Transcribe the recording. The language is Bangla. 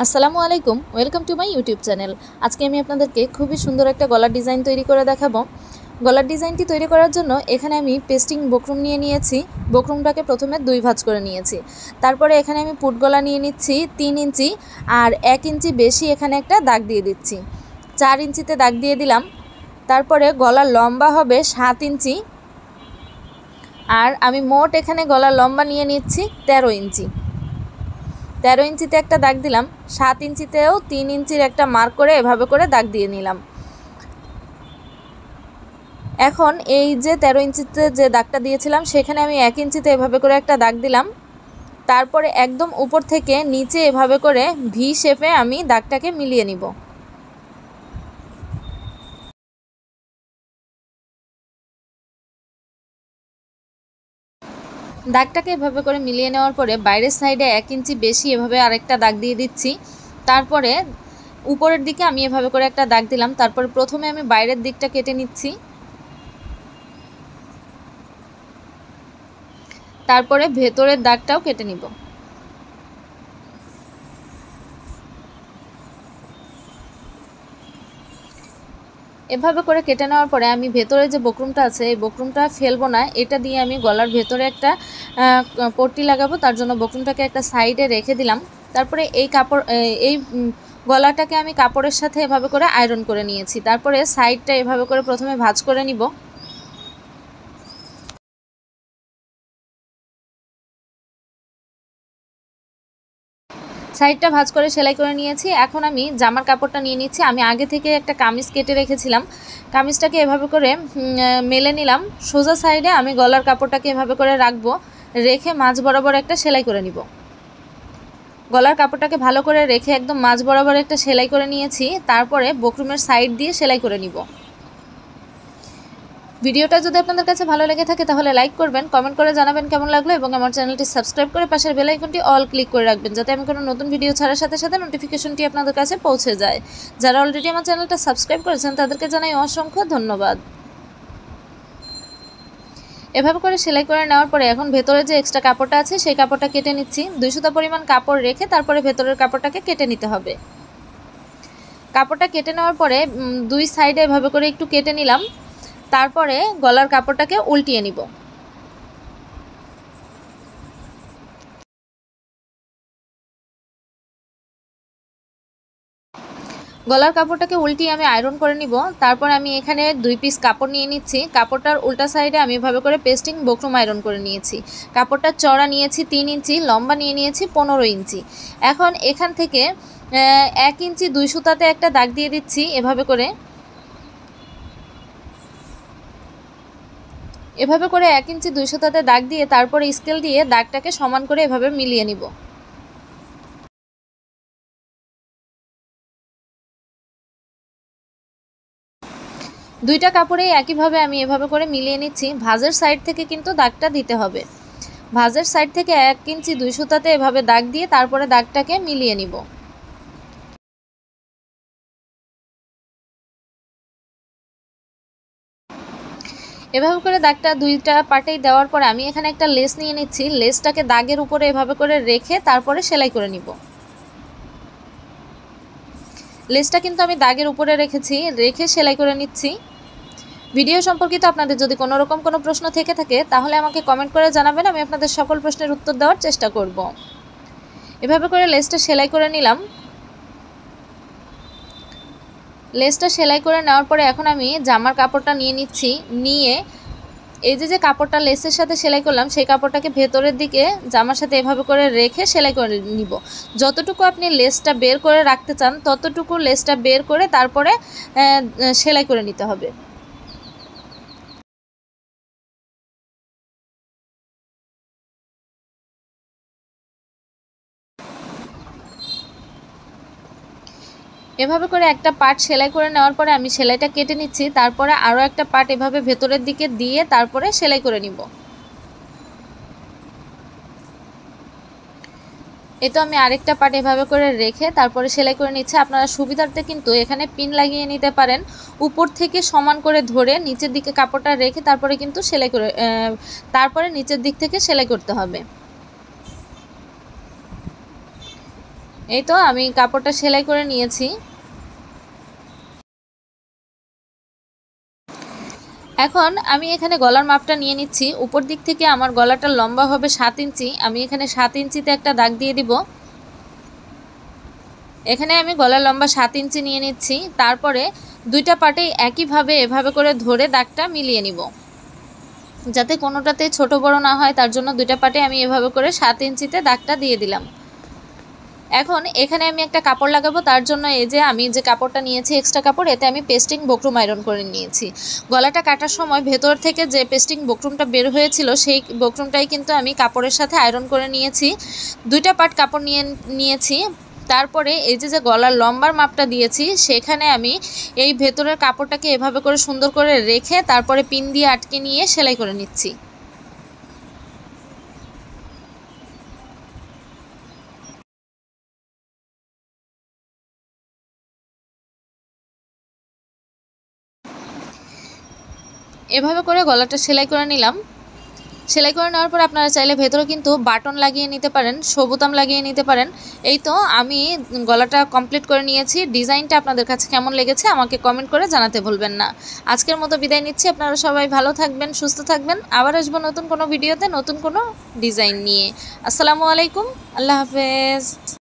আসসালামু আলাইকুম, welcome to my YouTube channel. আজকে আমি আপনাদেরকে খুবই সুন্দর একটা গলার ডিজাইন তৈরি করে দেখাবো। গলার ডিজাইনটি তৈরি করার জন্য এখানে আমি পেস্টিং বকরুম নিয়ে নিয়েছি। বকরুমটাকে প্রথমে 2 ভাঁজ করে নিয়েছি। তারপরে এখানে আমি পুট গলা নিয়ে নিচ্ছি 3 ইঞ্চি, আর 1 ইঞ্চি বেশি এখানে একটা দাগ দিয়ে দিচ্ছি। 4 ইঞ্চিতে দাগ দিয়ে দিলাম। তারপরে গলার লম্বা হবে 7 ইঞ্চি, আর আমি মোট এখানে গলার লম্বা নিয়ে নিচ্ছি 13 ইঞ্চি। 13 ইঞ্চিতে একটা দাগ দিলাম, 7 ইঞ্চিতেও 3 ইঞ্চির একটা মার্ক করে এভাবে করে দাগ দিয়ে নিলাম। এখন এই যে 13 ইঞ্চিতে যে দাগটা দিয়েছিলাম সেখানে আমি 1 ইঞ্চিতে এভাবে করে একটা দাগ দিলাম। তারপরে একদম উপর থেকে নিচে এভাবে করে ভি শেপে আমি দাগটাকে মিলিয়ে নিব। দাগটাকে এভাবে করে মিলিয়ে নেওয়ার পরে বাইরের সাইডে 1 ইঞ্চি বেশি এভাবে আরেকটা দাগ দিয়ে দিচ্ছি। তারপরে উপরের দিকে আমি এভাবে করে একটা দাগ দিলাম। তারপরে প্রথমে আমি বাইরের দিকটা কেটে নিচ্ছি, তারপরে ভেতরের দাগটাও কেটে নিব। এভাবে করে কেটে নেওয়ার পরে আমি ভেতরে যে বকরুমটা আছে এই বকরুমটা ফেলবো না, এটা দিয়ে আমি গলার ভেতরে একটা পট্টি লাগাবো। তার জন্য বকরুমটাকে একটা সাইডে রেখে দিলাম। তারপরে এই গলাটাকে আমি কাপড়ের সাথে এভাবে করে আয়রন করে নিয়েছি। তারপরে সাইডটা এভাবে করে প্রথমে ভাঁজ করে নিব। সাইডটা ভাঁজ করে সেলাই করে নিয়েছি। এখন আমি জামার কাপড়টা নিয়ে নিচ্ছি। আমি আগে থেকে একটা কামিজ কেটে রেখেছিলাম, কামিজটাকে এভাবে করে মেলে নিলাম। সোজা সাইডে আমি গলার কাপড়টাকে এভাবে করে রাখবো, রেখে মাঝ বরাবর একটা সেলাই করে নিব। গলার কাপড়টাকে ভালো করে রেখে একদম মাঝ বরাবর একটা সেলাই করে নিয়েছি। তারপরে বকরুমের সাইড দিয়ে সেলাই করে নিব। ভিডিওটা যদি আপনাদের কাছে ভালো লেগে থাকে তাহলে লাইক করবেন, কমেন্ট করে জানাবেন কেমন লাগলো, এবং আমার চ্যানেলটি সাবস্ক্রাইব করে পাশের বেল আইকনটি অল ক্লিক করে রাখবেন, যাতে আমি কোনো নতুন ভিডিও ছাড়ার সাথে সাথে নোটিফিকেশনটি আপনাদের কাছে পৌঁছে যায়। যারা অলরেডি আমার চ্যানেলটা সাবস্ক্রাইব করেছেন তাদেরকে জানাই অসংখ্য ধন্যবাদ। এভাবে করে সেলাই করে নেওয়ার পরে এখন ভেতরে যে এক্সট্রা কাপড়টা আছে সেই কাপড়টা কেটে নিচ্ছি। 2 সুতা পরিমাণ কাপড় রেখে তারপরে ভেতরের কাপড়টাকে কেটে নিতে হবে। কাপড়টা কেটে নেওয়ার পরে 2 সাইডে এভাবে করে একটু কেটে নিলাম। তারপরে গলার কাপড়টাকে উল্টিয়ে নিব। গলার কাপড়টাকে উল্টিয়ে আমি আয়রন করে নিব। তারপর আমি এখানে 2 পিস কাপড় নিয়ে নিচ্ছি। কাপড়টার উল্টা সাইডে আমি এভাবে করে পেস্টিং বকরুম আয়রন করে নিয়েছি। কাপড়টার চওড়া নিয়েছি 3 ইঞ্চি, লম্বা নিয়ে নিয়েছি 15 ইঞ্চি। এখন এখান থেকে 1 ইঞ্চি 2 সুতাতে একটা দাগ দিয়ে দিচ্ছি। এভাবে করে 1 ইঞ্চি 2 সুতাতে দাগ দিয়ে তারপরে স্কেল দিয়ে দাগটাকে সমান করে এভাবে মিলিয়ে নিব। দুইটা কাপড়ে একইভাবে আমি এভাবে করে মিলিয়ে নিচ্ছি। ভাঁজের সাইড থেকে কিন্তু দাগটা দিতে হবে। ভাঁজের সাইড থেকে 1 ইঞ্চি 2 সুতাতে এভাবে দাগ দিয়ে তারপরে দাগটাকে মিলিয়ে নিব। এভাবে করে দাগটা 2টা পার্টেই দেওয়ার পরে আমি এখানে একটা লেস নিয়ে নিচ্ছি। লেসটাকে দাগের উপরে এভাবে করে রেখে তারপরে সেলাই করে নিব। লেসটা কিন্তু আমি দাগের উপরে রেখে সেলাই করে নিচ্ছি। ভিডিও সম্পর্কিত আপনাদের যদি কোনো রকম কোনো প্রশ্ন থেকে থাকে তাহলে আমাকে কমেন্ট করে জানাবেন, আমি আপনাদের সকল প্রশ্নের উত্তর দেওয়ার চেষ্টা করব। এভাবে করে লেসটা সেলাই করে নিলাম। লেসটা সেলাই করে নেওয়ার পরে এখন আমি জামার কাপড়টা নিয়ে নিচ্ছি। নিয়ে এই যে কাপড়টা লেসের সাথে সেলাই করলাম সেই কাপড়টাকে ভেতরের দিকে জামার সাথে এভাবে করে রেখে সেলাই করে নিব। যতটুকু আপনি লেসটা বের করে রাখতে চান ততটুকু লেসটা বের করে তারপরে সেলাই করে নিতে হবে। এভাবে করে একটা পার্ট সেলাই করে নেওয়ার পরে আমি সেলাইটা কেটে নিচ্ছি। তারপরে আরও একটা পার্ট এভাবে ভেতরের দিকে দিয়ে তারপরে সেলাই করে নিব। এই তো আমি আরেকটা পার্ট এভাবে করে রেখে তারপরে সেলাই করে নিচ্ছি। আপনারা সুবিধার্থে কিন্তু এখানে পিন লাগিয়ে নিতে পারেন। উপর থেকে সমান করে ধরে নিচের দিকে কাপড়টা রেখে তারপরে কিন্তু সেলাই করে তারপরে নিচের দিক থেকে সেলাই করতে হবে। এই তো আমি কাপড়টা সেলাই করে নিয়েছি। এখন আমি এখানে গলার মাপটা নিয়ে নিচ্ছি। উপর দিক থেকে আমার গলাটা লম্বা হবে 7 ইঞ্চি। আমি এখানে 7 ইঞ্চিতে একটা দাগ দিয়ে দিব। এখানে আমি গলার লম্বা 7 ইঞ্চি নিয়ে নিচ্ছি। তারপরে দুইটা পার্টেই একইভাবে এভাবে করে ধরে দাগটা মিলিয়ে নিব, যাতে কোনোটাতে ছোট বড় না হয়। তার জন্য দুইটা পার্টে আমি এভাবে করে 7 ইঞ্চিতে দাগটা দিয়ে দিলাম। এখন এখানে আমি একটা কাপড় লাগাবো। তার জন্য এই যে আমি যে কাপড়টা নিয়েছি এক্সট্রা কাপড়, এতে আমি পেস্টিং বক্রম আয়রন করে নিয়েছি। গলাটা কাটার সময় ভেতর থেকে যে পেস্টিং বক্রমটা বের হয়েছিল সেই বক্রমটাই কিন্তু আমি কাপড়ের সাথে আয়রন করে নিয়েছি। দুইটা পার্ট কাপড় নিয়েছি। তারপরে এই যে গলার লম্বার মাপটা দিয়েছি সেখানে আমি এই ভেতরের কাপড়টাকে এভাবে করে সুন্দর করে রেখে তারপরে পিন দিয়ে আটকে নিয়ে সেলাই করে নিচ্ছি। এভাবে করে গলাটা সেলাই করে নিলাম। সেলাই করে নেওয়ার পর আপনারা চাইলে ভেতরে কিন্তু বাটন লাগিয়ে নিতে পারেন, বোতাম লাগিয়ে নিতে পারেন। এই তো আমি গলাটা কমপ্লিট করে নিয়েছি। ডিজাইনটা আপনাদের কাছে কেমন লেগেছে আমাকে কমেন্ট করে জানাতে ভুলবেন না। আজকের মতো বিদায় নিচ্ছি। আপনারা সবাই ভালো থাকবেন, সুস্থ থাকবেন। আবার আসবো নতুন কোনো ভিডিওতে নতুন কোনো ডিজাইন নিয়ে। আসসালামু আলাইকুম, আল্লাহ হাফেজ।